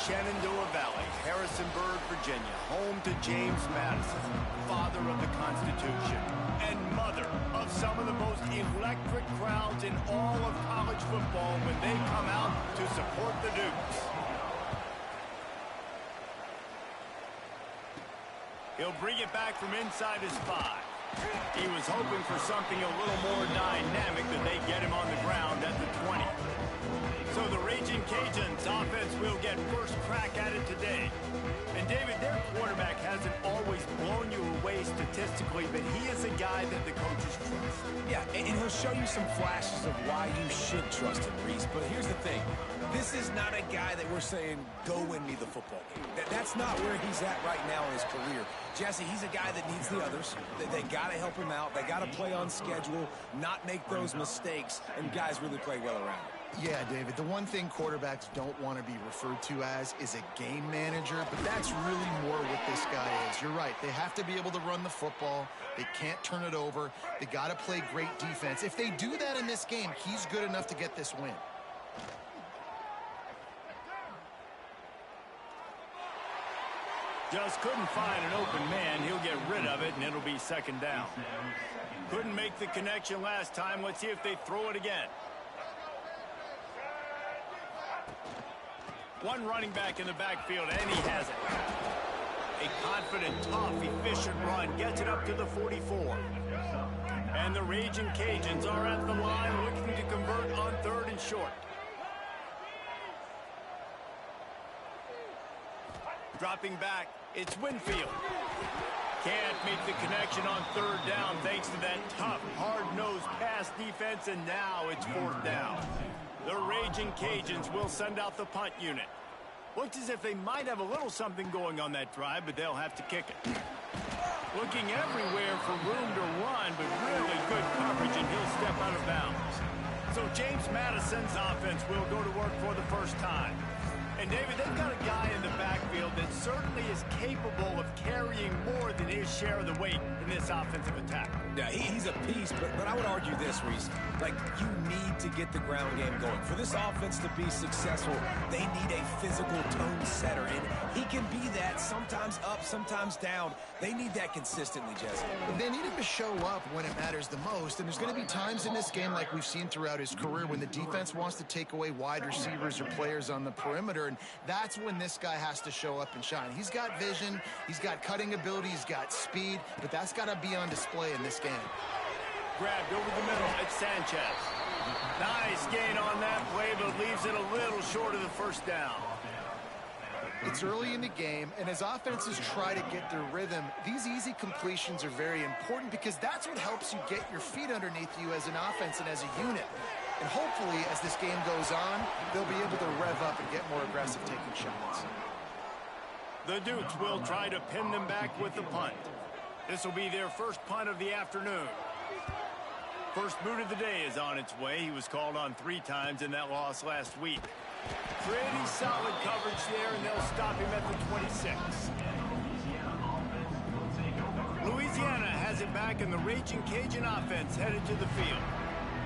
Shenandoah Valley, Harrisonburg, Virginia, home to James Madison, father of the Constitution, and mother of some of the most electric crowds in all of college football when they come out to support the Dukes. He'll bring it back from inside his 5. He was hoping for something a little more dynamic that they get him on the ground at the 20. So the Raging Cajuns offense will get first crack at it today. And David, their quarterback hasn't always blown you away statistically, but he is a guy that the coaches trust. Yeah, and he'll show you some flashes of why you should trust him, Reese. But here's the thing. This is not a guy that we're saying, go win me the football game. That's not where he's at right now in his career. Jesse, he's a guy that needs the others. They got to help him out. They got to play on schedule, not make those mistakes, and guys really play well around him. Yeah, David, the one thing quarterbacks don't want to be referred to as is a game manager, but that's really more what this guy is. You're right. They have to be able to run the football. They can't turn it over. They got to play great defense. If they do that in this game, he's good enough to get this win. Just couldn't find an open man. He'll get rid of it, and it'll be second down. Couldn't make the connection last time. Let's see if they throw it again. One running back in the backfield, and he has it. A confident, tough, efficient run gets it up to the 44. And the Raging Cajuns are at the line looking to convert on 3rd and short. Dropping back, it's Winfield. Can't make the connection on 3rd down thanks to that tough, hard-nosed pass defense, and now it's 4th down. The Raging Cajuns will send out the punt unit. Looks as if they might have a little something going on that drive, but they'll have to kick it. Looking everywhere for room to run, but really good coverage, and he'll step out of bounds. So James Madison's offense will go to work for the first time. And, David, they've got a guy in the backfield that certainly is capable of carrying more than his share of the weight in this offensive attack. Yeah, he's a piece, but I would argue this, Reese. Like, you need to get the ground game going. For this offense to be successful, they need a physical tone setter, and he can be that sometimes up, sometimes down. They need that consistently, Jesse. They need him to show up when it matters the most, and there's going to be times in this game like we've seen throughout his career when the defense wants to take away wide receivers or players on the perimeter, and that's when this guy has to show up and shine. He's got vision, he's got cutting ability, he's got speed, but that's got to be on display in this game. Grabbed over the middle, it's Sanchez. Nice gain on that play, but leaves it a little short of the first down. It's early in the game, and as offenses try to get their rhythm, these easy completions are very important because that's what helps you get your feet underneath you as an offense and as a unit. And hopefully, as this game goes on, they'll be able to rev up and get more aggressive taking shots. The Dukes will try to pin them back with the punt. This will be their first punt of the afternoon. First boot of the day is on its way. He was called on 3 times in that loss last week. Pretty solid coverage there, and they'll stop him at the 26. Louisiana has it back, and the Raging Cajun offense headed to the field.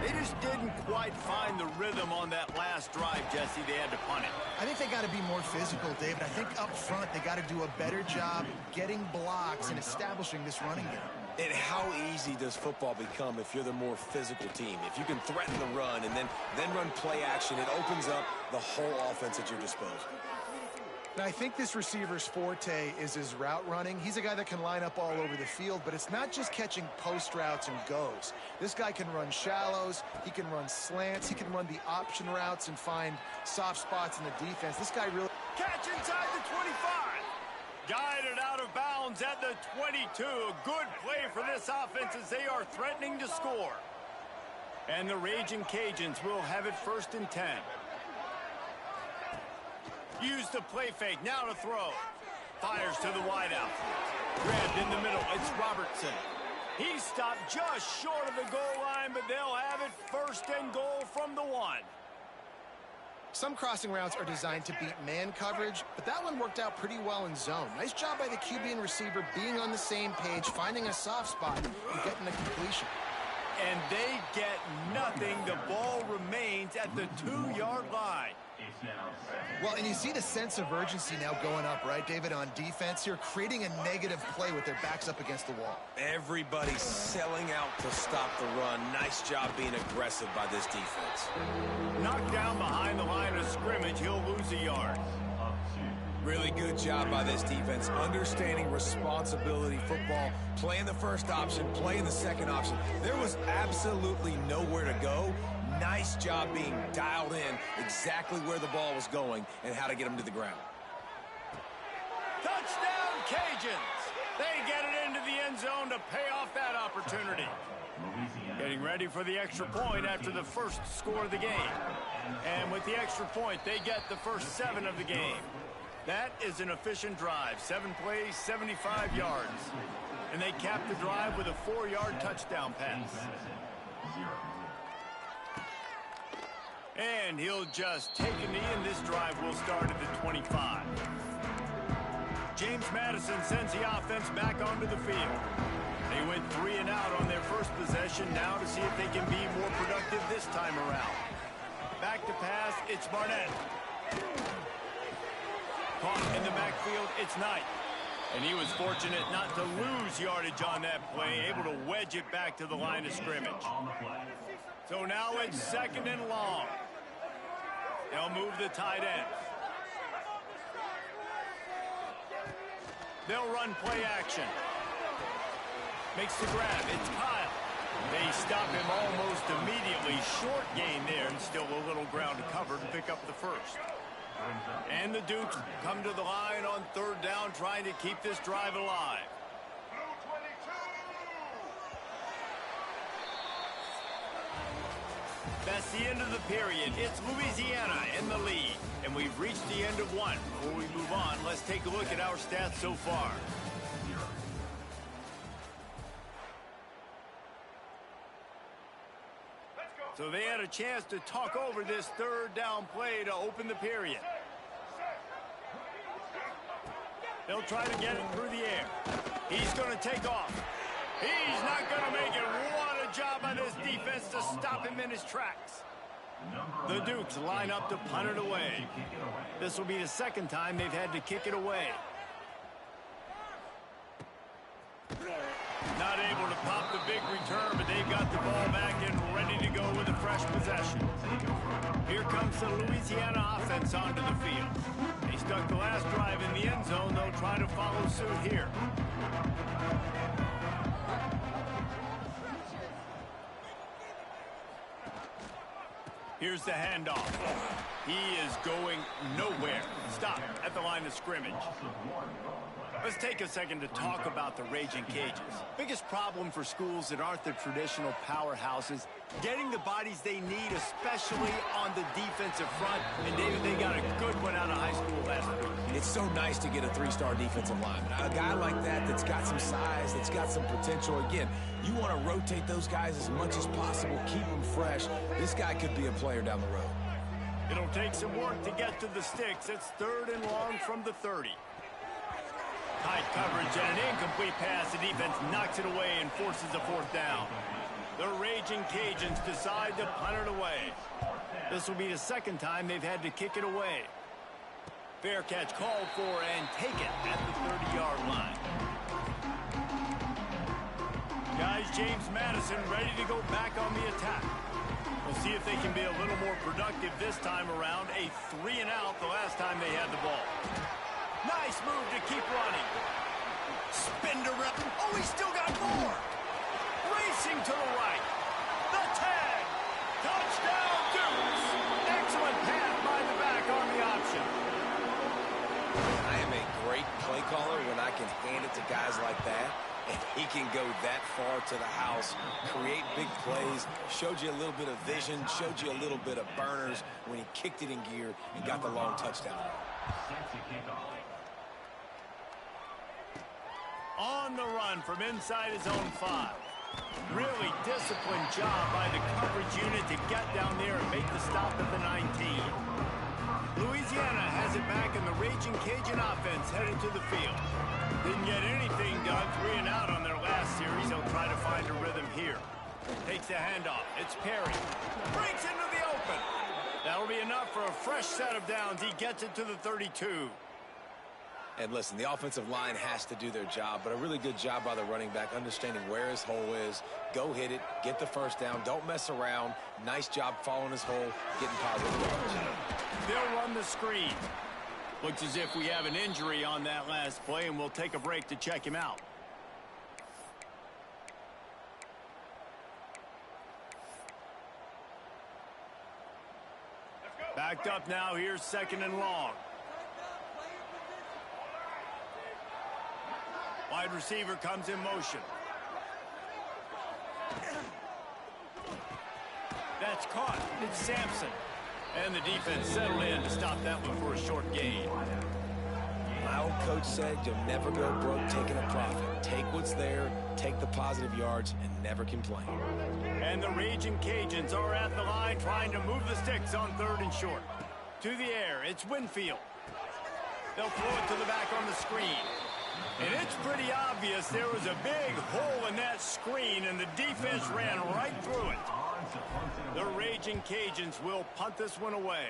They just didn't quite find the rhythm on that last drive, Jesse. They had to punt it. I think they got to be more physical, David. I think up front they got to do a better job getting blocks and establishing this running game. And how easy does football become if you're the more physical team? If you can threaten the run and then run play action, it opens up the whole offense at your disposal. Now, I think this receiver's forte is his route running. He's a guy that can line up all over the field, but it's not just catching post routes and goes. This guy can run shallows, he can run slants, he can run the option routes and find soft spots in the defense. This guy really... Catch inside the 25. Guided out of bounds at the 22. A good play for this offense as they are threatening to score. And the Raging Cajuns will have it 1st and 10. Use the play fake, now to throw. Fires to the wideout. Grabbed in the middle, it's Robertson. He stopped just short of the goal line, but they'll have it 1st and goal from the 1. Some crossing routes are designed to beat man coverage, but that one worked out pretty well in zone. Nice job by the QB and receiver being on the same page, finding a soft spot, and getting the completion. And they get nothing. The ball remains at the 2-yard line. Well, and you see the sense of urgency now going up, right, David, on defense here, creating a negative play with their backs up against the wall. Everybody's selling out to stop the run. Nice job being aggressive by this defense. Knocked down behind the line of scrimmage, he'll lose a yard. Really good job by this defense, understanding responsibility football, playing the first option, playing the second option. There was absolutely nowhere to go. Nice job being dialed in exactly where the ball was going and how to get him to the ground. Touchdown, Cajuns! They get it into the end zone to pay off that opportunity. Getting ready for the extra point after the first score of the game. And with the extra point, they get the first 7 of the game. That is an efficient drive. 7 plays, 75 yards. And they cap the drive with a 4-yard touchdown pass. And he'll just take a knee, and this drive will start at the 25. James Madison sends the offense back onto the field. They went 3 and out on their first possession, now to see if they can be more productive this time around. Back to pass, it's Barnett. Caught in the backfield, it's Knight. And he was fortunate not to lose yardage on that play, able to wedge it back to the line of scrimmage. So now it's 2nd and long. They'll move the tight end. They'll run play action. Makes the grab, it's Kyle. They stop him almost immediately. Short gain there, and still a little ground to cover to pick up the first. And the Dukes come to the line on 3rd down, trying to keep this drive alive. That's the end of the period. It's Louisiana in the lead. And we've reached the end of one. Before we move on, let's take a look at our stats so far. So they had a chance to talk over this 3rd down play to open the period. They'll try to get it through the air. He's going to take off. He's not going to make it. What a job by this defense to stop him in his tracks. The Dukes line up to punt it away. This will be the 2nd time they've had to kick it away. Not able to pop the big return, but they've got the ball back and ready to go with a fresh possession. Here comes the Louisiana offense onto the field. They stuck the last drive in the end zone. They'll try to follow suit here. Here's the handoff. He is going nowhere. Stop at the line of scrimmage. Let's take a second to talk about the Raging Cajuns. Biggest problem for schools that aren't the traditional powerhouses, getting the bodies they need, especially on the defensive front. And David, they got a good one out of high school last week. It's so nice to get a 3-star defensive lineman. A guy like that that's got some size, that's got some potential. Again, you want to rotate those guys as much as possible, keep them fresh. This guy could be a player down the road. It'll take some work to get to the sticks. It's 3rd and long from the 30. Tight coverage and an incomplete pass. The defense knocks it away and forces a 4th down. The Raging Cajuns decide to punt it away. This will be the 2nd time they've had to kick it away. Fair catch called for and taken at the 30-yard line. Guys, James Madison ready to go back on the attack. We'll see if they can be a little more productive this time around. A 3 and out the last time they had the ball. Nice move to keep running. Spin to rep. Oh, he's still got more. Racing to the right. The tag. Touchdown, Dukes. Excellent pass by the back on the option. I am a great play caller when I can hand it to guys like that. And he can go that far to the house, create big plays, showed you a little bit of vision, showed you a little bit of burners when he kicked it in gear and got the long touchdown. On the run from inside his own 5. Really disciplined job by the coverage unit to get down there and make the stop at the 19. Louisiana has it back, and the Raging Cajun offense headed to the field. Didn't get anything done, 3 and out on their last series. They'll try to find a rhythm here. Takes the handoff. It's Perry. Breaks into the open. That'll be enough for a fresh set of downs. He gets it to the 32. And listen, the offensive line has to do their job, but a really good job by the running back understanding where his hole is. Go hit it, get the first down, don't mess around. Nice job following his hole, getting positive yards. They'll run the screen. Looks as if we have an injury on that last play, and we'll take a break to check him out. Backed up now. Here's 2nd and long. Wide receiver comes in motion. That's caught. It's Sampson. And the defense settled in to stop that one for a short gain. My old coach said you'll never go broke taking a profit. Take what's there, take the positive yards, and never complain. And the Raging Cajuns are at the line trying to move the sticks on 3rd and short. To the air, it's Winfield. They'll throw it to the back on the screen. And it's pretty obvious there was a big hole in that screen, and the defense ran right through it. The Raging Cajuns will punt this one away.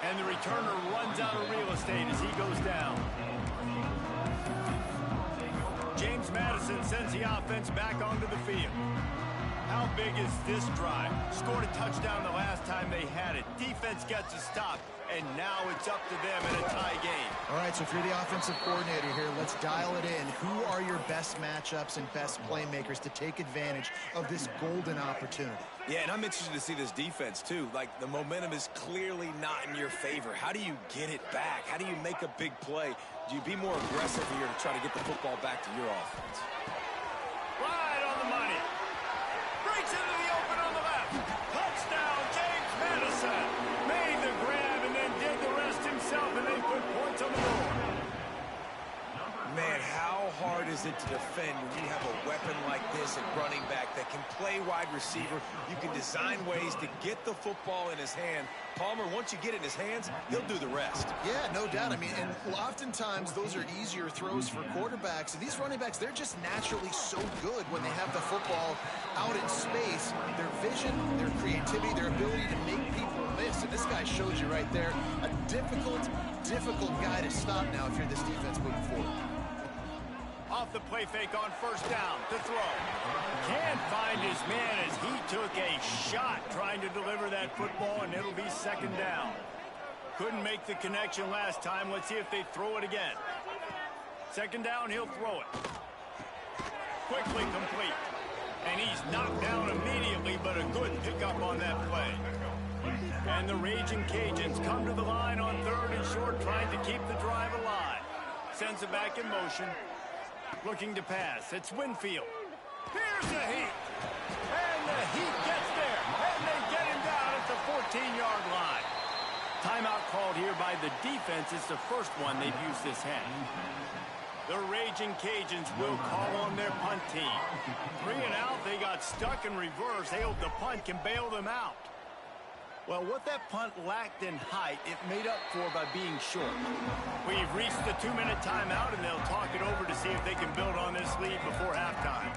And the returner runs out of real estate as he goes down. James Madison sends the offense back onto the field. How big is this drive? Scored a touchdown the last time they had it. Defense gets a stop, and now it's up to them in a tie game. All right, so if you're the offensive coordinator here, let's dial it in. Who are your best matchups and best playmakers to take advantage of this golden opportunity? Yeah, and I'm interested to see this defense, too. Like, the momentum is clearly not in your favor. How do you get it back? How do you make a big play? Do you be more aggressive here to try to get the football back to your offense? Right on the money. Breaks into the open on the left. Touchdown, James Madison. Made the grab and then did the rest himself, and they put points on the board. Man, how hard is it to defend when you have a weapon like this at running back that can play wide receiver? You can design ways to get the football in his hand. Palmer, once you get it in his hands, he'll do the rest. Yeah, no doubt. I mean, and oftentimes those are easier throws for quarterbacks. And these running backs, they're just naturally so good when they have the football out in space. Their vision, their creativity, their ability to make people miss. And this guy showed you right there, a difficult guy to stop now if you're this defense moving forward. Off the play fake on 1st down to throw. Can't find his man as he took a shot trying to deliver that football, and it'll be 2nd down. Couldn't make the connection last time. Let's see if they throw it again. 2nd down, he'll throw it. Quickly complete. And he's knocked down immediately, but a good pickup on that play. And the Raging Cajuns come to the line on 3rd and short, trying to keep the drive alive. Sends it back in motion. Looking to pass. It's Winfield. Here's the heat. And the heat gets there. And they get him down at the 14-yard line. Timeout called here by the defense. It's the first one they've used this half. The Raging Cajuns will call on their punt team. 3 and out. They got stuck in reverse. They hope the punt can bail them out. Well, what that punt lacked in height, it made up for by being short. We've reached the 2-minute timeout, and they'll talk it over to see if they can build on this lead before halftime.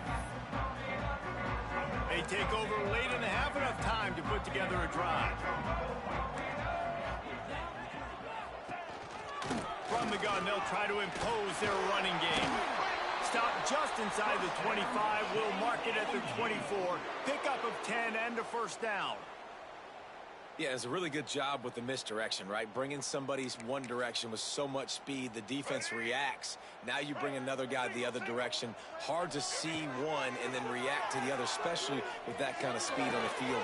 They take over late and have enough time to put together a drive. From the gun, they'll try to impose their running game. Stop just inside the 25. Will mark it at the 24. Pickup of 10 and a 1st down. Yeah, it's a really good job with the misdirection, right? Bringing somebody's one direction with so much speed, the defense reacts. Now you bring another guy the other direction. Hard to see one and then react to the other, especially with that kind of speed on the field.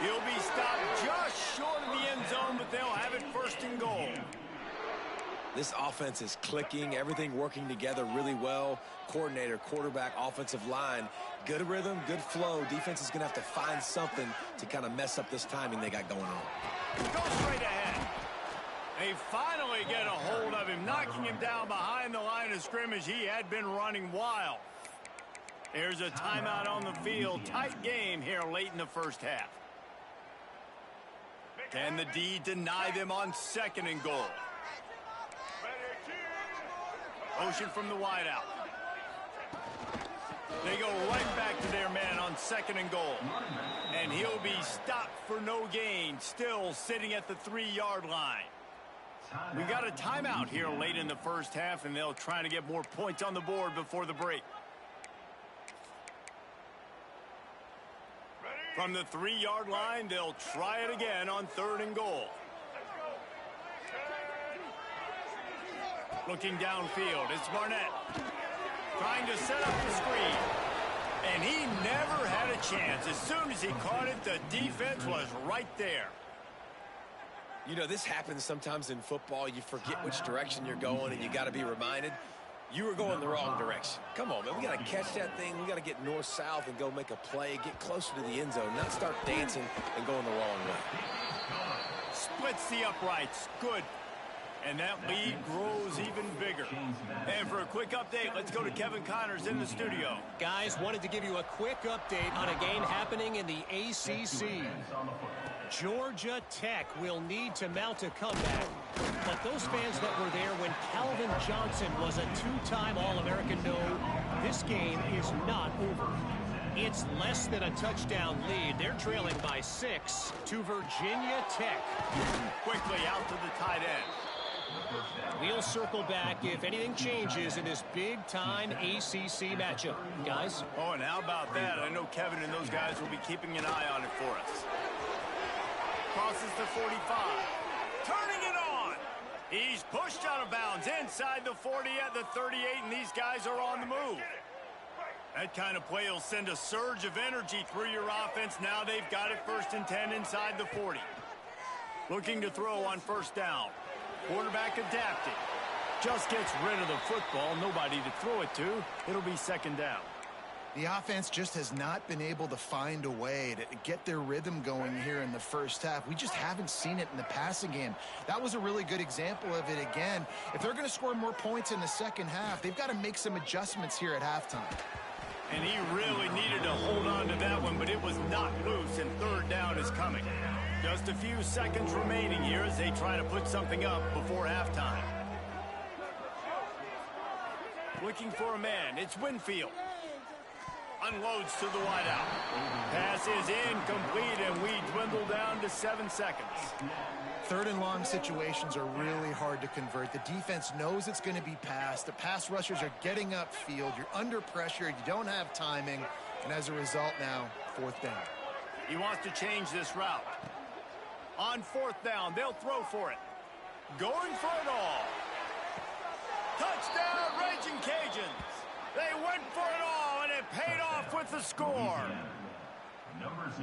He'll be stopped just short of the end zone, but they'll have it 1st and goal. This offense is clicking, everything working together really well. Coordinator, quarterback, offensive line, good rhythm, good flow. Defense is going to have to find something to kind of mess up this timing they got going on. Go straight ahead. They finally get a hold of him, knocking him down behind the line of scrimmage. He had been running wild. There's a timeout on the field. Tight game here late in the 1st half. Can the D deny them on 2nd and goal? Motion from the wideout. They go right back to their man on 2nd and goal. And he'll be stopped for no gain, still sitting at the 3-yard line. We got a timeout here late in the first half, and they'll try to get more points on the board before the break. From the 3-yard line, they'll try it again on 3rd and goal. Looking downfield, it's Barnett. Trying to set up the screen. And he never had a chance. As soon as he caught it, the defense was right there. You know, this happens sometimes in football. You forget which direction you're going, and you got to be reminded. You were going the wrong direction. Come on, man. We got to catch that thing. We got to get north-south and go make a play, get closer to the end zone, not start dancing and going the wrong way. Splits the uprights. Good. And that lead grows even bigger. And for a quick update, let's go to Kevin Connors in the studio. Guys, wanted to give you a quick update on a game happening in the ACC. Georgia Tech will need to mount a comeback. But those fans that were there when Calvin Johnson was a 2-time All-American know this game is not over. It's less than a touchdown lead. They're trailing by 6 to Virginia Tech. Quickly out to the tight end. We'll circle back if anything changes in this big-time ACC matchup. Guys? Oh, and how about that? I know Kevin and those guys will be keeping an eye on it for us. Crosses the 45. Turning it on. He's pushed out of bounds inside the 40 at the 38, and these guys are on the move. That kind of play will send a surge of energy through your offense. Now they've got it 1st and 10 inside the 40. Looking to throw on 1st down. Quarterback adapting. Just gets rid of the football. Nobody to throw it to. It'll be 2nd down. The offense just has not been able to find a way to get their rhythm going here in the first half. We just haven't seen it in the passing game. That was a really good example of it again. If they're going to score more points in the second half, they've got to make some adjustments here at halftime. And he really needed to hold on to that one, but it was not loose, and 3rd down is coming. Just a few seconds remaining here as they try to put something up before halftime. Looking for a man. It's Winfield. Unloads to the wideout. Pass is incomplete, and we dwindle down to 7 seconds. 3rd and long situations are really hard to convert. The defense knows it's going to be passed. The pass rushers are getting upfield. You're under pressure. You don't have timing. And as a result now, 4th down. He wants to change this route. On 4th down, they'll throw for it. Going for it all. Touchdown, Raging Cajuns. They went for it all, and it paid off with the score.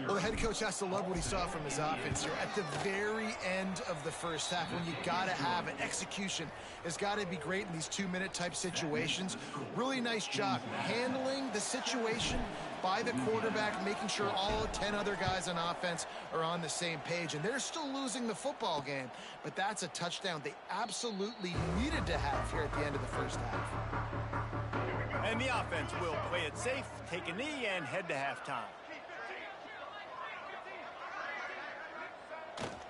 Well, the head coach has to love what he saw from his offense here. At the very end of the first half, when you got to have it, execution has got to be great in these 2-minute type situations. Really nice job handling the situation by the quarterback, making sure all 10 other guys on offense are on the same page. And they're still losing the football game, but that's a touchdown they absolutely needed to have here at the end of the first half. And the offense will play it safe, take a knee, and head to halftime.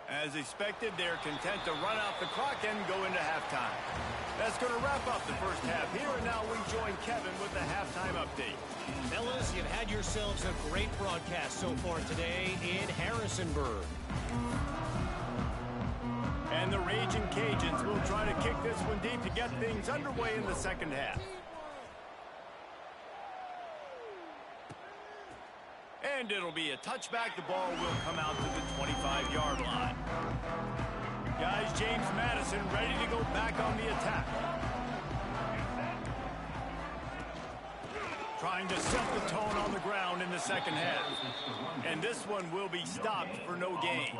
As expected, they're content to run out the clock and go into halftime. That's going to wrap up the first half here, and now we join Kevin with the halftime update. Fellas, you've had yourselves a great broadcast so far today in Harrisonburg. And the Raging Cajuns will try to kick this one deep to get things underway in the second half. And it'll be a touchback. The ball will come out to the 25-yard line. Guys, James Madison ready to go back on the attack. Trying to set the tone on the ground in the second half. And this one will be stopped for no gain.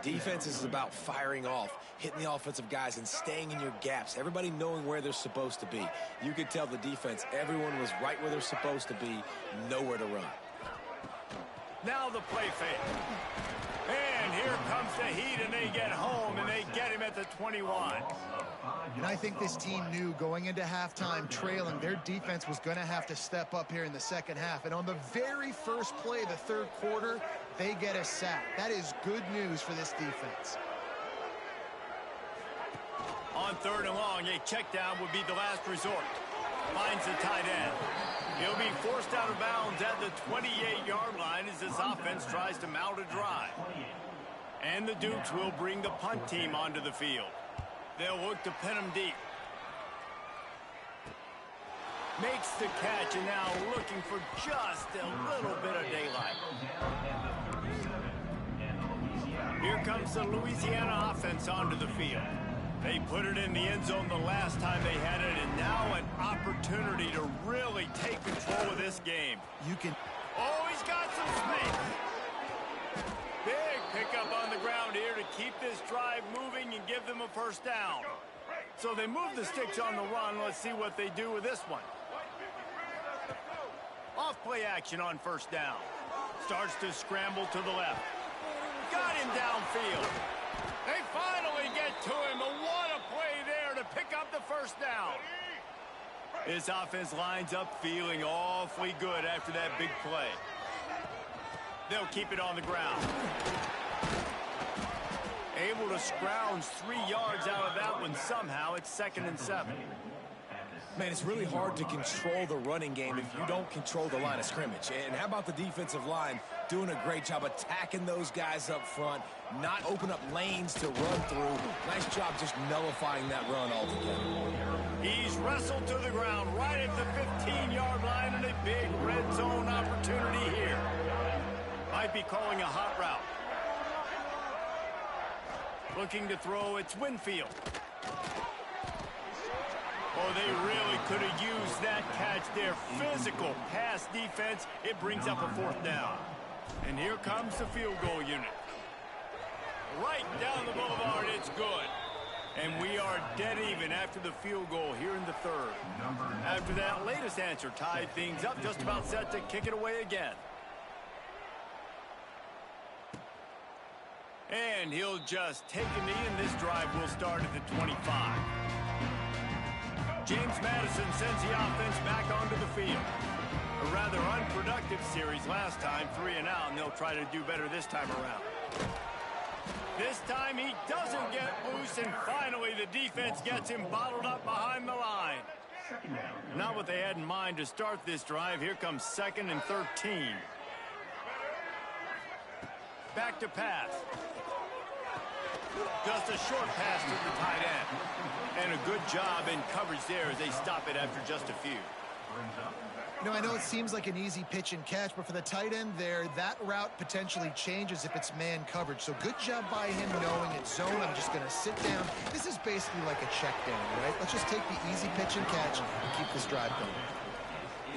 Defense is about firing off, hitting the offensive guys and staying in your gaps. Everybody knowing where they're supposed to be. You could tell the defense, everyone was right where they're supposed to be, nowhere to run. Now the play fake. And here comes the heat, and they get home, and they get him at the 21. And I think this team knew going into halftime trailing, their defense was going to have to step up here in the second half. And on the very first play of the third quarter, they get a sack. That is good news for this defense. On 3rd and long, a check down would be the last resort. Finds the tight end. He'll be forced out of bounds at the 28-yard line as this offense tries to mount a drive. And the Dukes will bring the punt team onto the field. They'll look to pin him deep. Makes the catch, and now looking for just a little bit of daylight. Here comes the Louisiana offense onto the field. They put it in the end zone the last time they had it, and now an opportunity to really take control of this game. Oh, he's got some space. Big pickup on the ground here to keep this drive moving and give them a first down. So they move the sticks on the run. Let's see what they do with this one. Off play action on first down. Starts to scramble to the left. Got him downfield. They finally get to him. But what a play there to pick up the first down. This offense lines up feeling awfully good after that big play. They'll keep it on the ground. Able to scrounge 3 yards out of that one somehow. It's 2nd and 7. Man, it's really hard to control the running game if you don't control the line of scrimmage. And how about the defensive line doing a great job attacking those guys up front, not open up lanes to run through. Nice job just nullifying that run altogether. He's wrestled to the ground right at the 15-yard line, and a big red zone opportunity here. Might be calling a hot route. Looking to throw, it's Winfield. Oh, they really could have used that catch there. Physical pass defense. It brings up a 4th down. And here comes the field goal unit. Right down the boulevard, it's good. And we are dead even after the field goal here in the 3rd. After that latest answer tied things up, just about set to kick it away again. And he'll just take a knee, and this drive will start at the 25. James Madison sends the offense back onto the field. A rather unproductive series last time, 3 and out, and they'll try to do better this time around. This time he doesn't get loose, and finally the defense gets him bottled up behind the line. Not what they had in mind to start this drive. Here comes 2nd and 13. Back to pass. Just a short pass to the tight end. And a good job in coverage there as they stop it after just a few. You know, I know it seems like an easy pitch and catch, but for the tight end there, that route potentially changes if it's man coverage. So good job by him knowing it's zone. I'm just going to sit down. This is basically like a check down, right? Let's just take the easy pitch and catch and keep this drive going.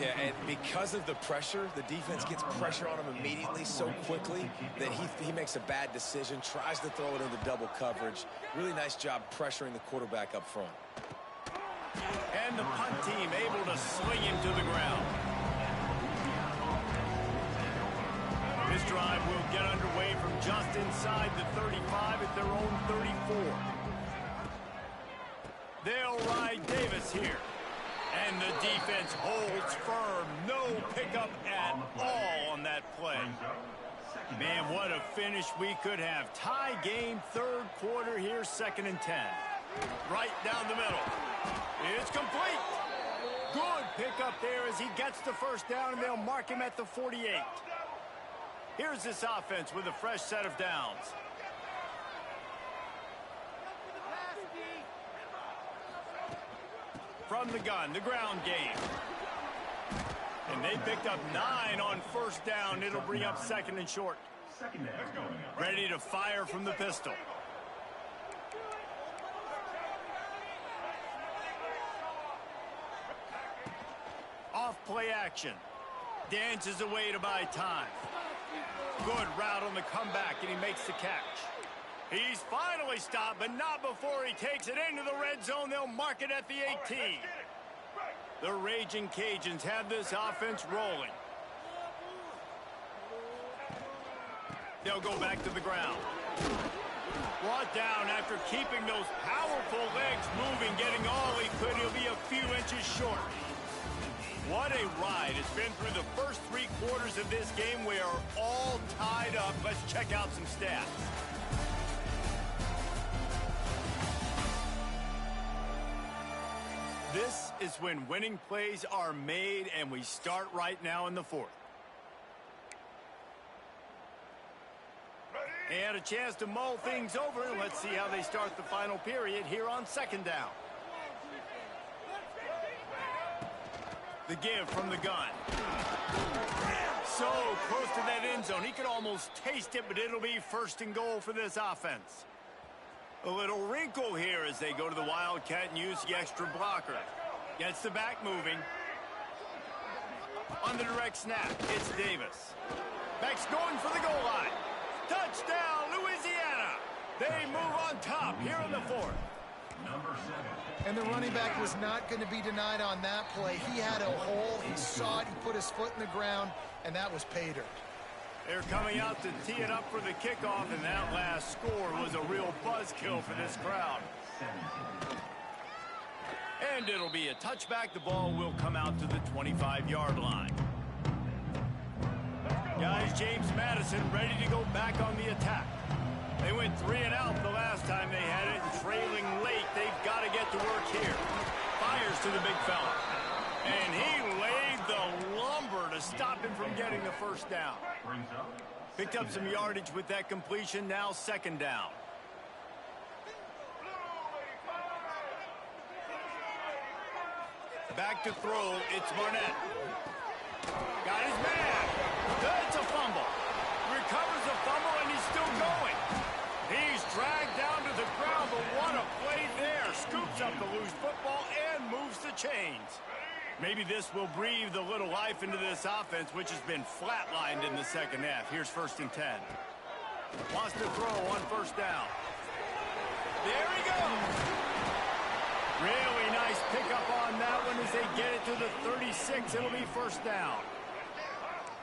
Yeah, and because of the pressure, the defense gets pressure on him immediately so quickly that he makes a bad decision, tries to throw it into double coverage. Really nice job pressuring the quarterback up front. And the punt team able to swing him to the ground. This drive will get underway from just inside the 35 at their own 34. They'll ride Davis here. And the defense holds firm. No pickup at all on that play. Man, what a finish we could have. Tie game, 3rd quarter here, 2nd and 10. Right down the middle. It's complete. Good pickup there as he gets the first down, and they'll mark him at the 48. Here's this offense with a fresh set of downs. From the gun, the ground game. And they picked up 9 on first down. It'll bring up 2nd and short. Ready to fire from the pistol. Off play action. Dances away to buy time. Good route on the comeback, and he makes the catch. He's finally stopped, but not before he takes it into the red zone. They'll mark it at the 18. The Raging Cajuns have this offense rolling. They'll go back to the ground. Brought down after keeping those powerful legs moving, getting all he could. He'll be a few inches short. What a ride. It's been through the first 3 quarters of this game. We are all tied up. Let's check out some stats. This is when winning plays are made, and we start right now in the fourth. And a chance to mull things over. Let's see how they start the final period here on second down. The give from the gun. So close to that end zone. He could almost taste it, but it'll be first and goal for this offense. A little wrinkle here as they go to the Wildcat and use the extra blocker. Gets the back moving. On the direct snap, it's Davis. Back's going for the goal line. Touchdown, Louisiana. They move on top here in the fourth. And the running back was not going to be denied on that play. He had a hole. He saw it. He put his foot in the ground, and that was pay dirt. They're coming out to tee it up for the kickoff, and that last score was a real buzzkill for this crowd. And it'll be a touchback. The ball will come out to the 25-yard line. Guys, James Madison ready to go back on the attack. They went 3 and out the last time they had it. Trailing late, they've got to get to work here. Fires to the big fella. And he laid the lumber to stop him from getting the first down. Picked up some yardage with that completion. Now second down. Back to throw. It's Barnett. Got his man. That's a fumble. Recovers the fumble, and he's still going. He's dragged down to the ground, but what a play there. Scoops up the loose football and moves the chains. Maybe this will breathe a little life into this offense, which has been flatlined in the second half. Here's first and 10. Wants to throw on first down. There he goes. Really nice pickup on that one as they get it to the 36. It'll be first down.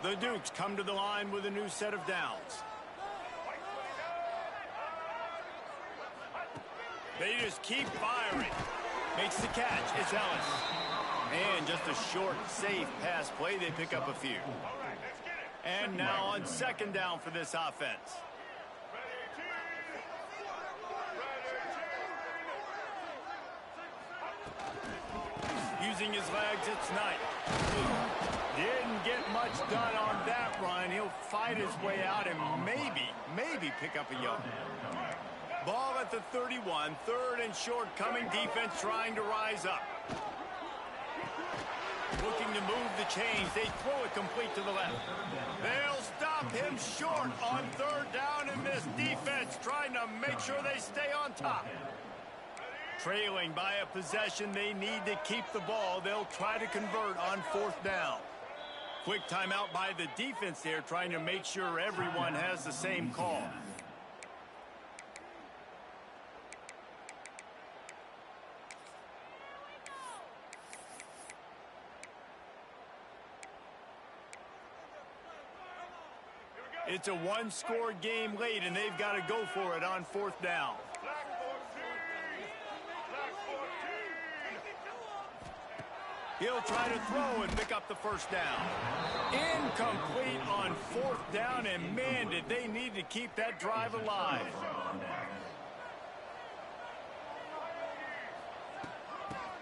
The Dukes come to the line with a new set of downs. They just keep firing. Makes the catch. It's Ellis. And just a short, safe pass play. They pick up a few. And now on second down for this offense. Using his legs, it's Knight. Didn't get much done on that run. He'll fight his way out and maybe pick up a yard. Ball at the 31. Third and short coming. Defense trying to rise up. Looking to move the chains. They throw it complete to the left. They'll stop him short on third down, and this defense trying to make sure they stay on top. Trailing by a possession, they need to keep the ball. They'll try to convert on fourth down. Quick timeout by the defense there, trying to make sure everyone has the same call. It's a one-score game late, and they've got to go for it on fourth down. He'll try to throw and pick up the first down. Incomplete on fourth down, and man, did they need to keep that drive alive.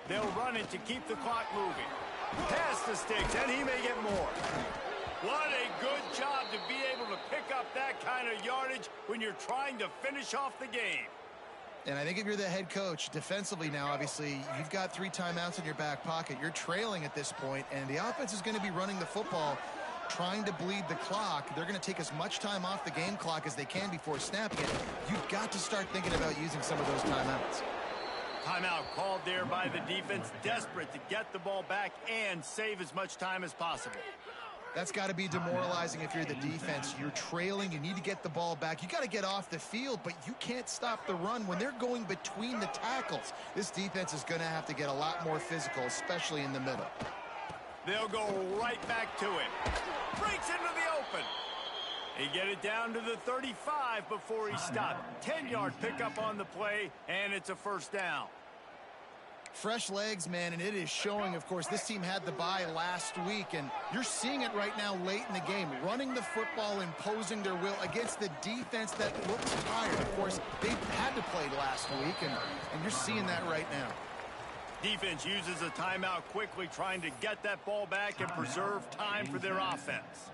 They'll run it to keep the clock moving. Pass the sticks, and he may get more. What a good job to be able to pick up that kind of yardage when you're trying to finish off the game. And I think if you're the head coach, defensively now, obviously, you've got 3 timeouts in your back pocket. You're trailing at this point, and the offense is going to be running the football, trying to bleed the clock. They're going to take as much time off the game clock as they can before snapping it. You've got to start thinking about using some of those timeouts. Timeout called there by the defense, desperate to get the ball back and save as much time as possible. That's got to be demoralizing if you're the defense. You're trailing. You need to get the ball back. You got to get off the field, but you can't stop the run when they're going between the tackles. This defense is going to have to get a lot more physical, especially in the middle. They'll go right back to him. Breaks into the open. They get it down to the 35 before he stopped. 10-yard pickup on the play, and it's a first down. Fresh legs, man, and it is showing. Of course, this team had the bye last week, and you're seeing it right now late in the game. Running the football, imposing their will against the defense that looks tired. Of course, they had to play last week, and you're seeing that right now. Defense uses a timeout quickly, trying to get that ball back and preserve time for their offense.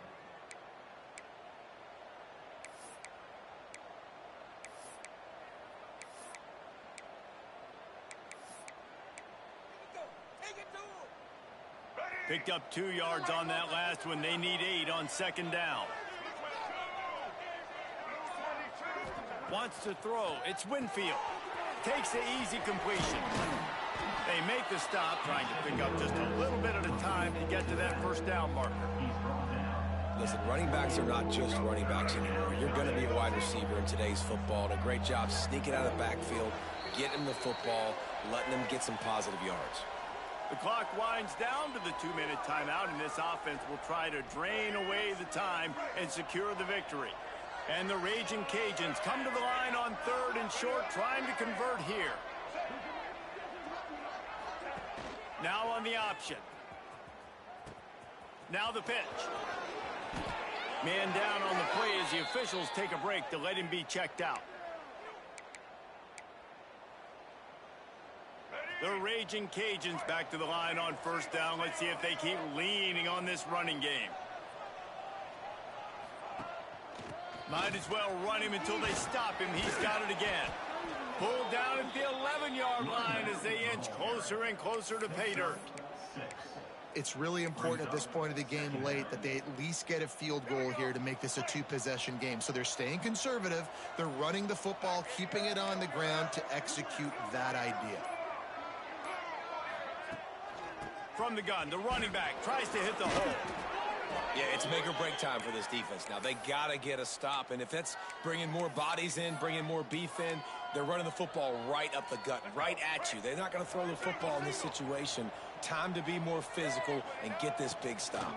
Picked up 2 yards on that last one. They need 8 on second down. Wants to throw. It's Winfield. Takes the easy completion. They make the stop, trying to pick up just a little bit at a time to get to that first down marker. Listen, running backs are not just running backs anymore. You're going to be a wide receiver in today's football. And a great job sneaking out of the backfield, getting the football, letting them get some positive yards. The clock winds down to the 2-minute timeout, and this offense will try to drain away the time and secure the victory. And the Raging Cajuns come to the line on 3rd and short, trying to convert here. Now on the option. Now the pitch. Man down on the play as the officials take a break to let him be checked out. The Raging Cajuns back to the line on 1st down. Let's see if they keep leaning on this running game. Might as well run him until they stop him. He's got it again. Pulled down at the 11-yard line as they inch closer and closer to pay dirt. It's really important at this point of the game late that they at least get a field goal here to make this a 2-possession game. So they're staying conservative. They're running the football, keeping it on the ground to execute that idea. From the gun, the running back tries to hit the hole. Yeah, it's make or break time for this defense. Now, they got to get a stop, and if that's bringing more bodies in, bringing more beef in, they're running the football right up the gut, right at you. They're not going to throw the football in this situation. Time to be more physical and get this big stop.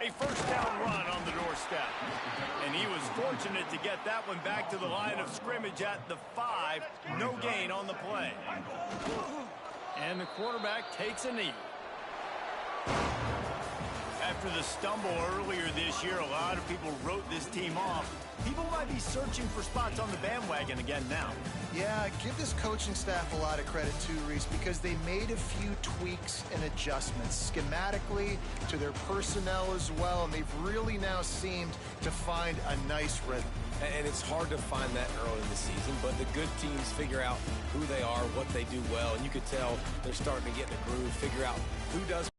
A first down run on the doorstep. And he was fortunate to get that one back to the line of scrimmage at the 5. No gain on the play. And the quarterback takes a knee. After the stumble earlier this year, a lot of people wrote this team off. People might be searching for spots on the bandwagon again now. Yeah, give this coaching staff a lot of credit too, Reese, because they made a few tweaks and adjustments schematically to their personnel as well, and they've really now seemed to find a nice rhythm. And it's hard to find that early in the season, but the good teams figure out who they are, what they do well, and you could tell they're starting to get in a groove, figure out who does